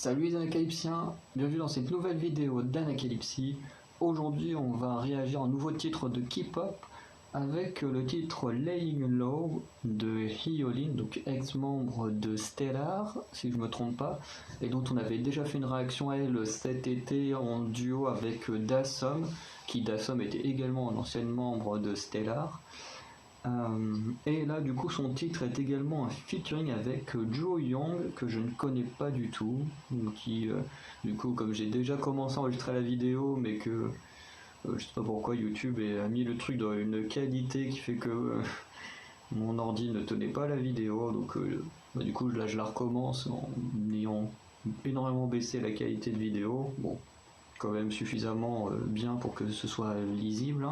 Salut les Anacalypsiens, bienvenue dans cette nouvelle vidéo d'Anacalypsie. Aujourd'hui on va réagir à un nouveau titre de K-pop avec le titre Laying Low de Hyolyn, donc ex-membre de Stellar, si je me trompe pas, et dont on avait déjà fait une réaction à elle cet été en duo avec Dasom, qui Dasom était également un ancien membre de Stellar. Et là du coup son titre est également un featuring avec Jo Young que je ne connais pas du tout, qui du coup comme j'ai déjà commencé à enregistrer la vidéo mais que je sais pas pourquoi YouTube a mis le truc dans une qualité qui fait que mon ordi ne tenait pas la vidéo, donc du coup là je la recommence en ayant énormément baissé la qualité de vidéo, bon quand même suffisamment bien pour que ce soit lisible,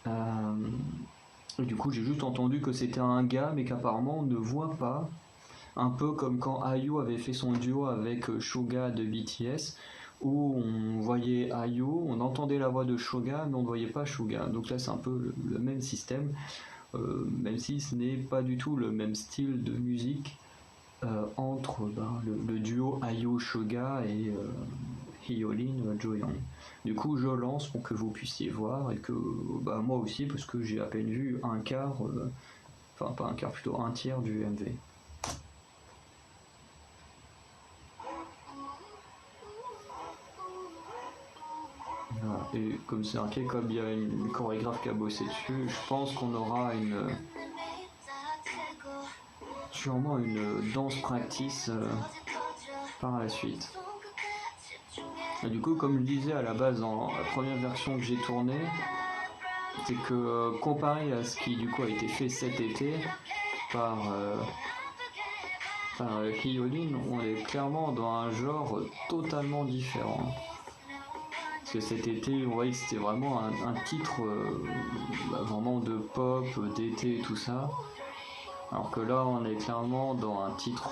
hein. Et du coup, j'ai juste entendu que c'était un gars, mais qu'apparemment on ne voit pas. Un peu comme quand IU avait fait son duo avec Suga de BTS, où on voyait IU, on entendait la voix de Suga, mais on ne voyait pas Suga. Donc là, c'est un peu le même système, même si ce n'est pas du tout le même style de musique entre le duo IU Suga et Hyolyn Jo Young. Du coup, je lance pour que vous puissiez voir et que moi aussi, parce que j'ai à peine vu un quart, enfin pas un quart, plutôt un tiers du MV. Voilà. Et comme c'est un K-pop, il y a une chorégraphe qui a bossé dessus, je pense qu'on aura sûrement une danse practice par la suite. Et du coup, comme je disais à la base dans la première version que j'ai tournée, c'est que comparé à ce qui du coup a été fait cet été par Hyolyn, on est clairement dans un genre totalement différent. Parce que cet été, on voyait que c'était vraiment un titre vraiment de pop, d'été et tout ça. Alors que là, on est clairement dans un titre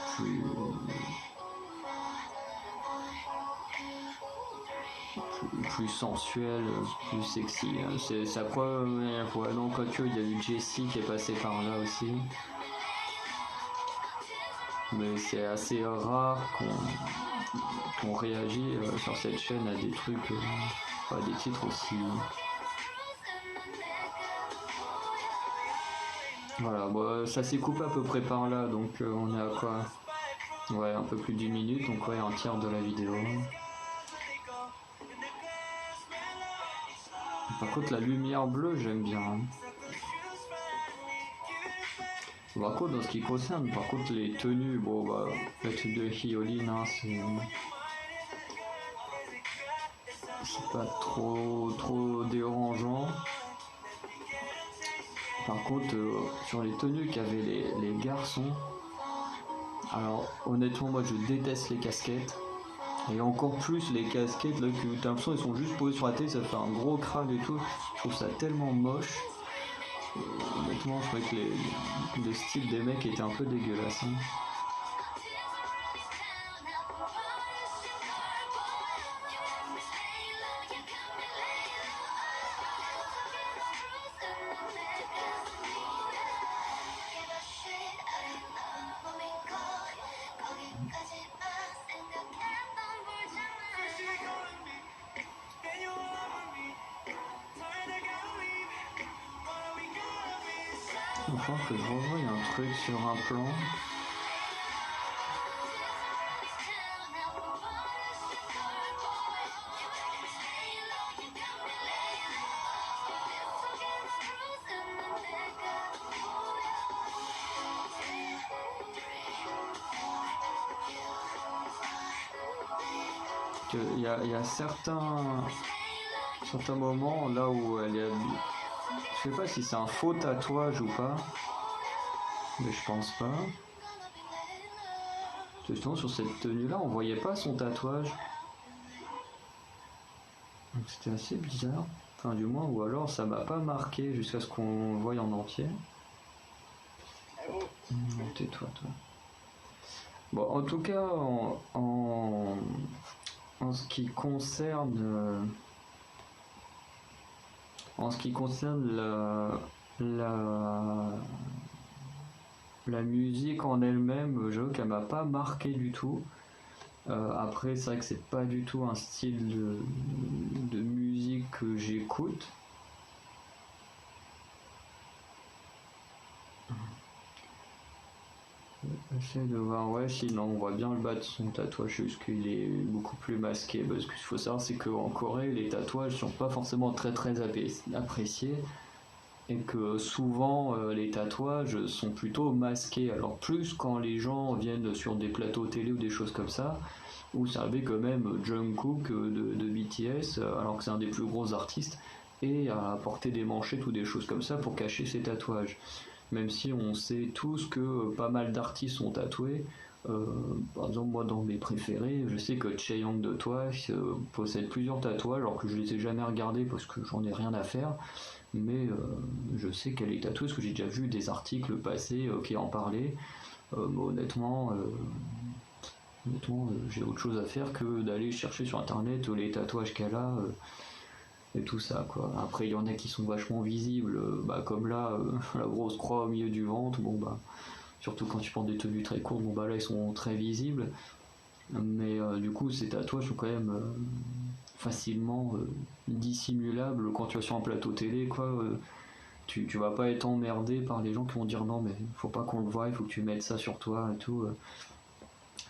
plus sensuel, plus sexy. C'est la première fois. Donc, quoique, il y a eu Jessie qui est passé par là aussi. Mais c'est assez rare qu'on réagit sur cette chaîne à des trucs, à des titres aussi. Voilà, bon, ça s'est coupé à peu près par là, donc on est à quoi? Ouais, un peu plus d'1 minute, donc ouais, un tiers de la vidéo. Par contre, la lumière bleue, j'aime bien. Par contre, dans ce qui concerne, par contre, les tenues, bon, le truc de Hyolyn, c'est pas trop dérangeant. Par contre, sur les tenues qu'avaient les garçons, alors honnêtement, moi je déteste les casquettes. Et encore plus les casquettes là que t'as l'impression ils sont juste posés sur la tête, ça fait un gros crâne et tout. Je trouve ça tellement moche. Honnêtement, je trouvais que le style des mecs était un peu dégueulasse. Je pense que je revois un truc sur un plan. Il y a certains moments là où elle est habillée. Je sais pas si c'est un faux tatouage ou pas, mais je pense pas. Justement sur cette tenue là on voyait pas son tatouage. Donc c'était assez bizarre. Enfin du moins, ou alors ça m'a pas marqué jusqu'à ce qu'on le voie en entier. Tais-toi toi. Bon en tout cas en ce qui concerne la musique en elle-même, j'avoue qu'elle m'a pas marqué du tout. Après, c'est vrai que c'est pas du tout un style de musique que j'écoute. J'essaie de voir, ouais, sinon on voit bien le bas de son tatouage, juste qu'il est beaucoup plus masqué. Parce que ce qu'il faut savoir, c'est qu'en Corée, les tatouages sont pas forcément très appréciés. Et que souvent les tatouages sont plutôt masqués. Alors plus quand les gens viennent sur des plateaux télé ou des choses comme ça, où ça avait quand même Jungkook de BTS, alors que c'est un des plus gros artistes, et à porter des manchettes ou des choses comme ça pour cacher ses tatouages. Même si on sait tous que pas mal d'artistes sont tatoués. Par exemple, moi dans mes préférés, je sais que Chaeyoung de Twice possède plusieurs tatouages, alors que je les ai jamais regardés parce que j'en ai rien à faire. Mais je sais qu'elle est tatouée parce que j'ai déjà vu des articles passés qui en parlaient. Mais honnêtement, j'ai autre chose à faire que d'aller chercher sur internet les tatouages qu'elle a et tout ça quoi. Après il y en a qui sont vachement visibles, comme là la grosse croix au milieu du ventre, bon bah surtout quand tu portes des tenues très courtes, bon bah là ils sont très visibles. Mais du coup ces tatouages sont quand même facilement dissimulables quand tu vas sur un plateau télé quoi. Tu vas pas être emmerdé par les gens qui vont dire non mais faut pas qu'on le voie, il faut que tu mettes ça sur toi et tout.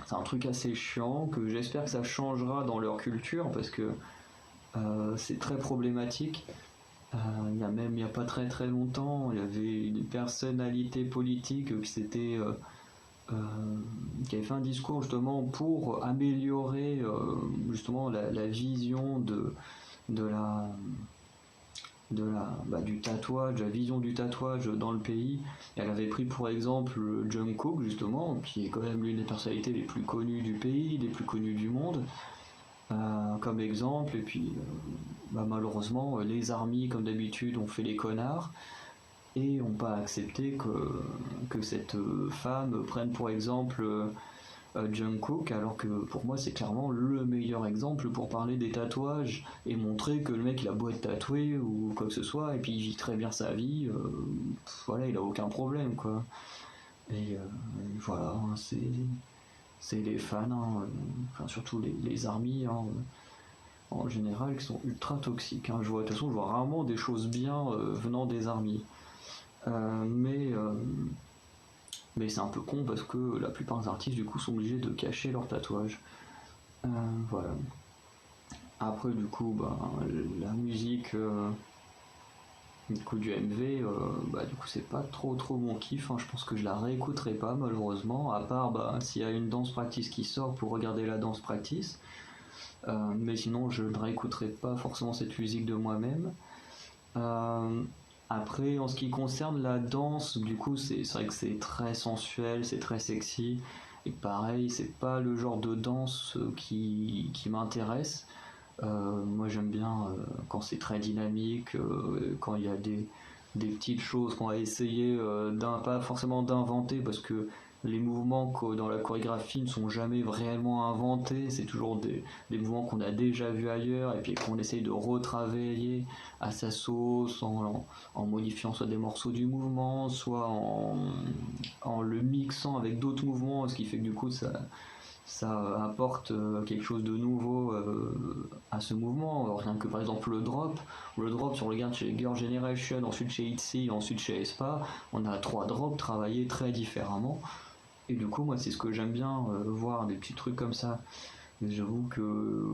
C'est un truc assez chiant que j'espère que ça changera dans leur culture parce que c'est très problématique. Il y a pas très longtemps, il y avait une personnalité politique euh, qui avait fait un discours justement pour améliorer justement la vision de la du tatouage, la vision du tatouage dans le pays. Elle avait pris pour exemple Jungkook justement, qui est quand même l'une des personnalités les plus connues du pays, les plus connues du monde, comme exemple. Et puis malheureusement, les armies comme d'habitude ont fait les connards et n'ont pas accepté que cette femme prenne pour exemple Jungkook, alors que pour moi c'est clairement le meilleur exemple pour parler des tatouages et montrer que le mec il a beau être tatoué ou quoi que ce soit et puis il vit très bien sa vie, voilà, il a aucun problème quoi. Et voilà, hein, c'est les fans, hein, enfin surtout les armies hein, en général qui sont ultra toxiques. Hein. De toute façon je vois rarement des choses bien venant des armies. Euh, mais euh, mais c'est un peu con parce que la plupart des artistes du coup sont obligés de cacher leurs tatouages. Voilà. Après du coup la musique du coup du MV du coup c'est pas trop mon kiff, hein. Je pense que je la réécouterai pas malheureusement, à part s'il y a une danse practice qui sort pour regarder la danse practice. Mais sinon je ne réécouterai pas forcément cette musique de moi-même. Euh, Après, en ce qui concerne la danse, du coup, c'est vrai que c'est très sensuel, c'est très sexy. Et pareil, c'est pas le genre de danse qui m'intéresse. Moi, j'aime bien quand c'est très dynamique, quand il y a des petites choses qu'on va essayer, pas forcément d'inventer, parce que les mouvements dans la chorégraphie ne sont jamais réellement inventés, c'est toujours des mouvements qu'on a déjà vus ailleurs, et puis qu'on essaye de retravailler à sa sauce, en modifiant soit des morceaux du mouvement, soit en le mixant avec d'autres mouvements, ce qui fait que du coup ça apporte quelque chose de nouveau à ce mouvement. Rien que par exemple le drop, si on regarde chez Girl Generation, ensuite chez ITZY, ensuite chez aespa, on a 3 drops travaillés très différemment. Et du coup, moi, c'est ce que j'aime bien voir, des petits trucs comme ça. Mais j'avoue que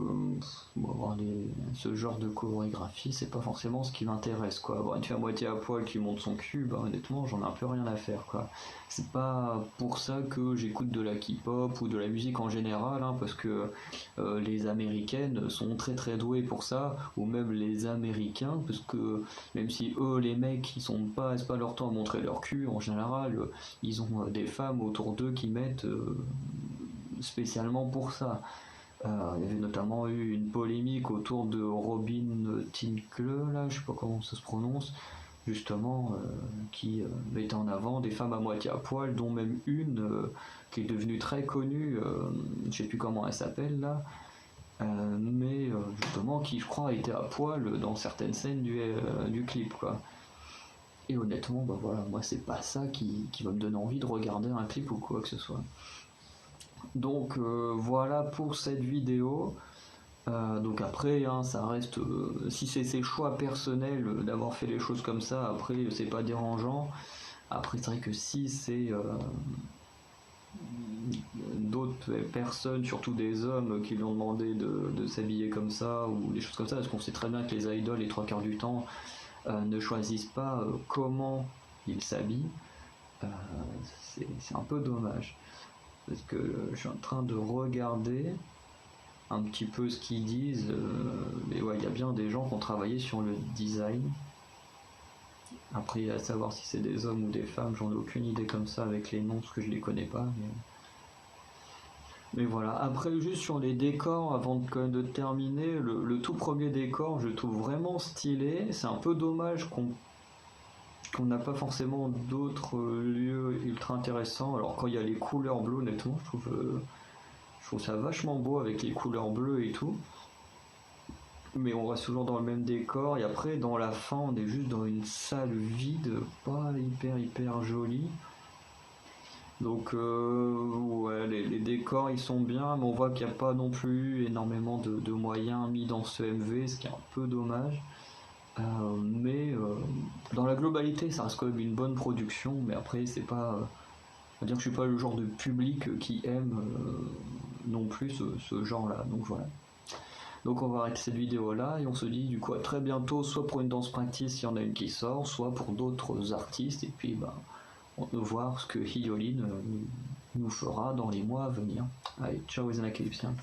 avoir ce genre de chorégraphie, c'est pas forcément ce qui m'intéresse, quoi. Avoir une fille à moitié à poil qui monte son cul, honnêtement, j'en ai un peu rien à faire, quoi. C'est pas pour ça que j'écoute de la K-pop ou de la musique en général, hein, parce que les américaines sont très douées pour ça, ou même les américains, parce que même si eux, les mecs, ils sont pas, c'est pas leur temps à montrer leur cul, en général, ils ont des femmes autour d'eux qui mettent spécialement pour ça. Il y avait notamment eu une polémique autour de Robin Tinkle, là, je sais pas comment ça se prononce, justement, qui mettait en avant des femmes à moitié à poil, dont même une qui est devenue très connue, je sais plus comment elle s'appelle là, mais justement qui je crois était à poil dans certaines scènes du clip quoi. Et honnêtement, voilà, moi c'est pas ça qui va me donner envie de regarder un clip ou quoi que ce soit. Donc voilà pour cette vidéo. Donc après, hein, ça reste, si c'est ses choix personnels d'avoir fait les choses comme ça, après c'est pas dérangeant. Après c'est vrai que si c'est d'autres personnes, surtout des hommes, qui lui ont demandé de s'habiller comme ça ou des choses comme ça, parce qu'on sait très bien que les idoles, les trois quarts du temps, ne choisissent pas comment ils s'habillent. C'est un peu dommage, parce que je suis en train de regarder un petit peu ce qu'ils disent, mais ouais, il y a bien des gens qui ont travaillé sur le design. Après, à savoir si c'est des hommes ou des femmes, j'en ai aucune idée comme ça avec les noms, parce que je les connais pas. Mais voilà, après juste sur les décors, avant de terminer, le tout premier décor, je le trouve vraiment stylé. C'est un peu dommage qu'on n'a pas forcément d'autres lieux ultra intéressants. Alors quand il y a les couleurs bleues, honnêtement, je trouve ça vachement beau avec les couleurs bleues et tout. Mais on reste toujours dans le même décor. Et après, dans la fin, on est juste dans une salle vide, pas hyper jolie. Donc ouais, les décors ils sont bien, mais on voit qu'il n'y a pas non plus énormément de moyens mis dans ce MV, ce qui est un peu dommage. Mais dans la globalité, ça reste quand même une bonne production. Mais après, c'est pas, on va dire que je suis pas le genre de public qui aime non plus ce genre-là. Donc voilà. Donc on va arrêter cette vidéo là et on se dit du coup à très bientôt, soit pour une danse practice s'il y en a une qui sort, soit pour d'autres artistes. Et puis bah, on peut voir ce que Hyolyn nous fera dans les mois à venir. Allez, ciao les Anacalypsiens.